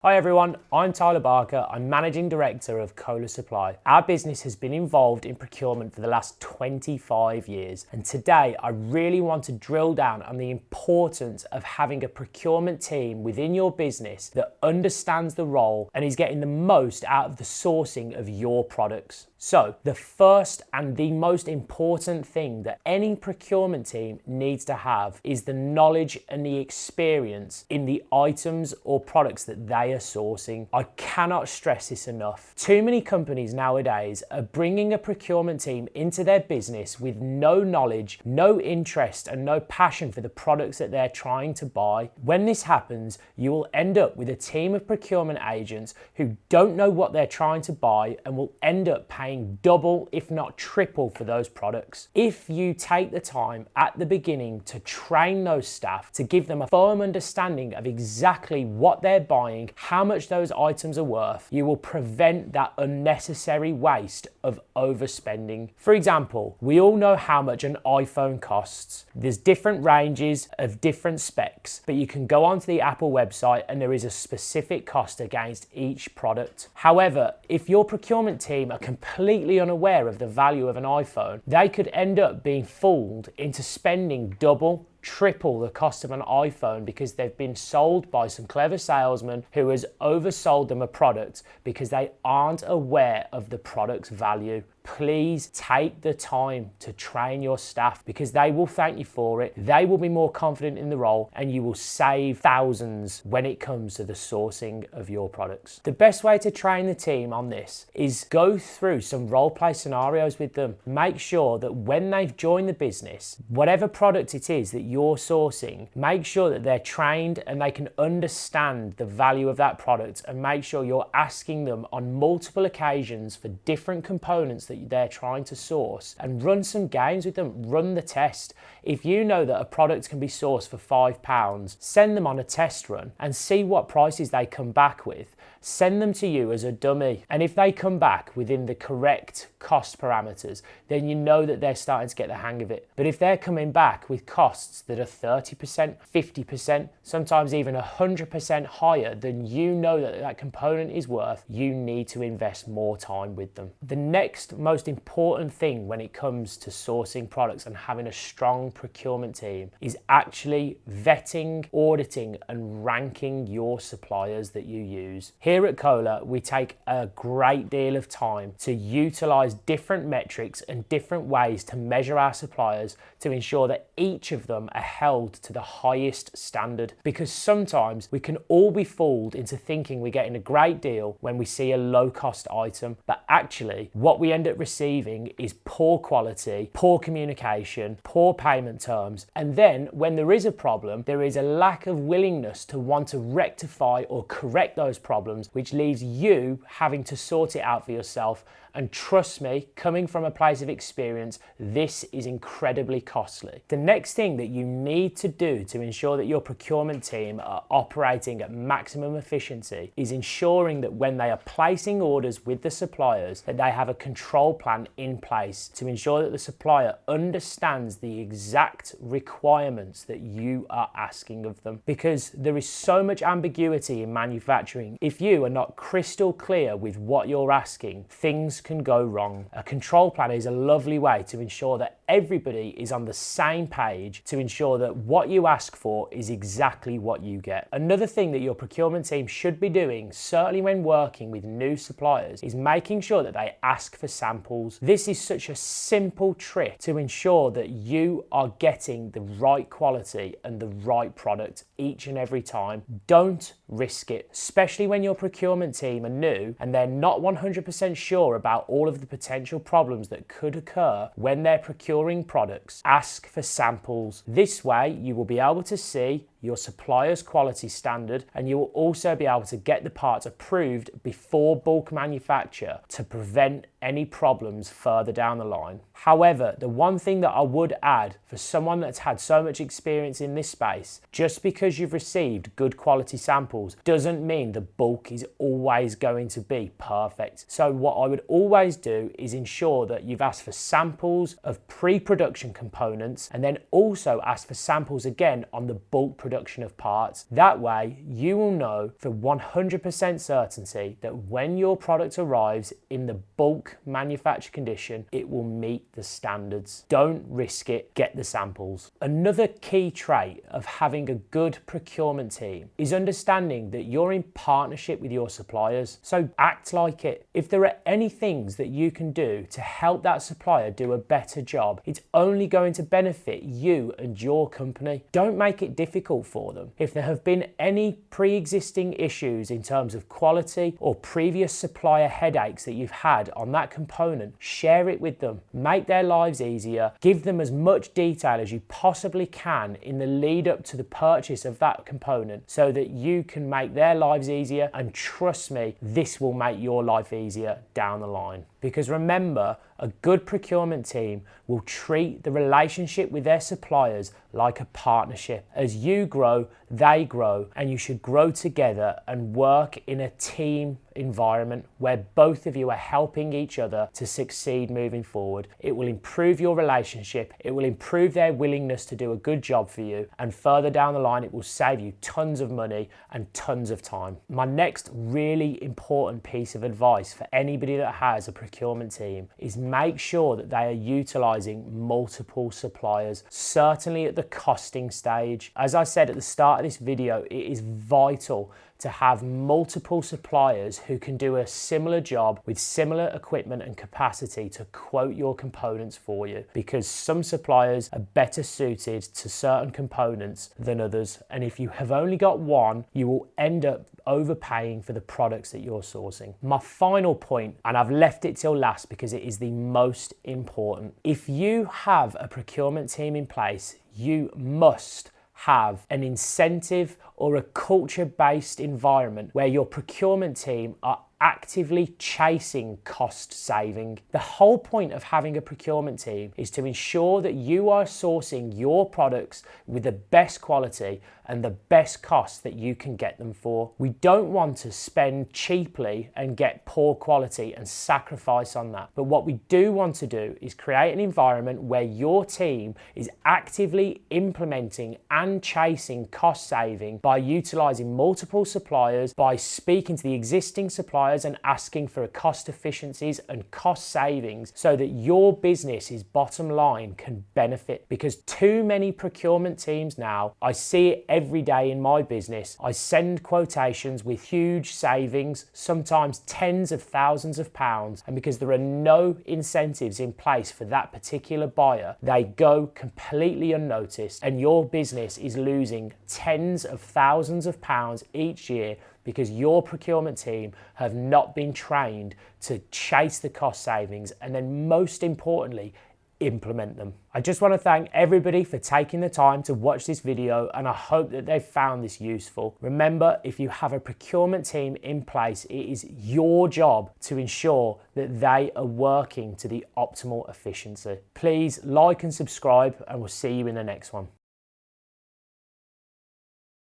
Hi everyone, I'm Tyler Barker. I'm Managing Director of Kohler Supply. Our business has been involved in procurement for the last 25 years, and today I really want to drill down on the importance of having a procurement team within your business that understands the role and is getting the most out of the sourcing of your products. So, the first and the most important thing that any procurement team needs to have is the knowledge and the experience in the items or products that they are sourcing. I cannot stress this enough. Too many companies nowadays are bringing a procurement team into their business with no knowledge, no interest, and no passion for the products that they're trying to buy. When this happens, you will end up with a team of procurement agents who don't know what they're trying to buy and will end up paying double, if not triple, for those products. If you take the time at the beginning to train those staff, to give them a firm understanding of exactly what they're buying, how much those items are worth, you will prevent that unnecessary waste of overspending. For example, we all know how much an iPhone costs. There's different ranges of different specs, but you can go onto the Apple website and there is a specific cost against each product. However, if your procurement team are completely unaware of the value of an iPhone, they could end up being fooled into spending double, triple the cost of an iPhone because they've been sold by some clever salesman who has oversold them a product because they aren't aware of the product's value. Please take the time to train your staff because they will thank you for it. They will be more confident in the role and you will save thousands when it comes to the sourcing of your products. The best way to train the team on this is go through some role play scenarios with them. Make sure that when they've joined the business, whatever product it is that you're sourcing, make sure that they're trained and they can understand the value of that product, and make sure you're asking them on multiple occasions for different components that they're trying to source, and run some games with them. Run the test. If you know that a product can be sourced for £5, send them on a test run and see what prices they come back with. Send them to you as a dummy, and if they come back within the correct cost parameters, then you know that they're starting to get the hang of it. But if they're coming back with costs that are 30%, 50%, sometimes even 100% higher than you know that that component is worth, you need to invest more time with them. The next most important thing when it comes to sourcing products and having a strong procurement team is actually vetting, auditing, and ranking your suppliers that you use. Here at Kohler, we take a great deal of time to utilize different metrics and different ways to measure our suppliers to ensure that each of them are held to the highest standard. Because sometimes we can all be fooled into thinking we're getting a great deal when we see a low-cost item, but actually what we end up receiving is poor quality, poor communication, poor payment terms, and then when there is a problem, there is a lack of willingness to want to rectify or correct those problems, which leaves you having to sort it out for yourself. And trust me, coming from a place of experience, this is incredibly costly. The next thing that you need to do to ensure that your procurement team are operating at maximum efficiency is ensuring that when they are placing orders with the suppliers, that they have a control plan in place to ensure that the supplier understands the exact requirements that you are asking of them. Because there is so much ambiguity in manufacturing. If you are not crystal clear with what you're asking, things can go wrong. A control plan is a lovely way to ensure that everybody is on the same page to ensure that what you ask for is exactly what you get. Another thing that your procurement team should be doing, certainly when working with new suppliers, is making sure that they ask for samples. This is such a simple trick to ensure that you are getting the right quality and the right product each and every time. Don't risk it, especially when your procurement team are new and they're not 100% sure about all of the potential problems that could occur when they're procuring products. Ask for samples. This way you will be able to see your supplier's quality standard, and you will also be able to get the parts approved before bulk manufacture to prevent any problems further down the line. However, the one thing that I would add for someone that's had so much experience in this space, just because you've received good quality samples doesn't mean the bulk is always going to be perfect. So what I would always do is ensure that you've asked for samples of pre-production components, and then also ask for samples again on the bulk production production of parts. That way, you will know for 100% certainty that when your product arrives in the bulk manufacture condition, it will meet the standards. Don't risk it, get the samples. Another key trait of having a good procurement team is understanding that you're in partnership with your suppliers, so act like it. If there are any things that you can do to help that supplier do a better job, it's only going to benefit you and your company. Don't make it difficult for them. If there have been any pre-existing issues in terms of quality or previous supplier headaches that you've had on that component, share it with them. Make their lives easier. Give them as much detail as you possibly can in the lead up to the purchase of that component so that you can make their lives easier, and trust me, this will make your life easier down the line. Because remember, a good procurement team will treat the relationship with their suppliers like a partnership. As you grow, they grow, and you should grow together and work in a team environment where both of you are helping each other to succeed moving forward. It will improve your relationship, it will improve their willingness to do a good job for you, and further down the line, it will save you tons of money and tons of time. My next really important piece of advice for anybody that has a procurement team is make sure that they are utilizing multiple suppliers, certainly at the costing stage. As I said at the start of this video, it is vital to have multiple suppliers who can do a similar job with similar equipment and capacity to quote your components for you, because some suppliers are better suited to certain components than others, and if you have only got one, you will end up overpaying for the products that you're sourcing. My final point, and I've left it till last because it is the most important, if you have a procurement team in place, you must have an incentive or a culture-based environment where your procurement team are actively chasing cost saving. The whole point of having a procurement team is to ensure that you are sourcing your products with the best quality and the best cost that you can get them for. We don't want to spend cheaply and get poor quality and sacrifice on that. But what we do want to do is create an environment where your team is actively implementing and chasing cost saving by utilizing multiple suppliers, by speaking to the existing suppliers and asking for cost efficiencies and cost savings so that your business's bottom line can benefit. Because too many procurement teams now, I see it every day in my business, I send quotations with huge savings, sometimes tens of thousands of pounds, and because there are no incentives in place for that particular buyer, they go completely unnoticed, and your business is losing tens of thousands of pounds each year because your procurement team have not been trained to chase the cost savings and then, most importantly, implement them. I just want to thank everybody for taking the time to watch this video, and I hope that they've found this useful. Remember, if you have a procurement team in place, it is your job to ensure that they are working to the optimal efficiency. Please like and subscribe, and we'll see you in the next one.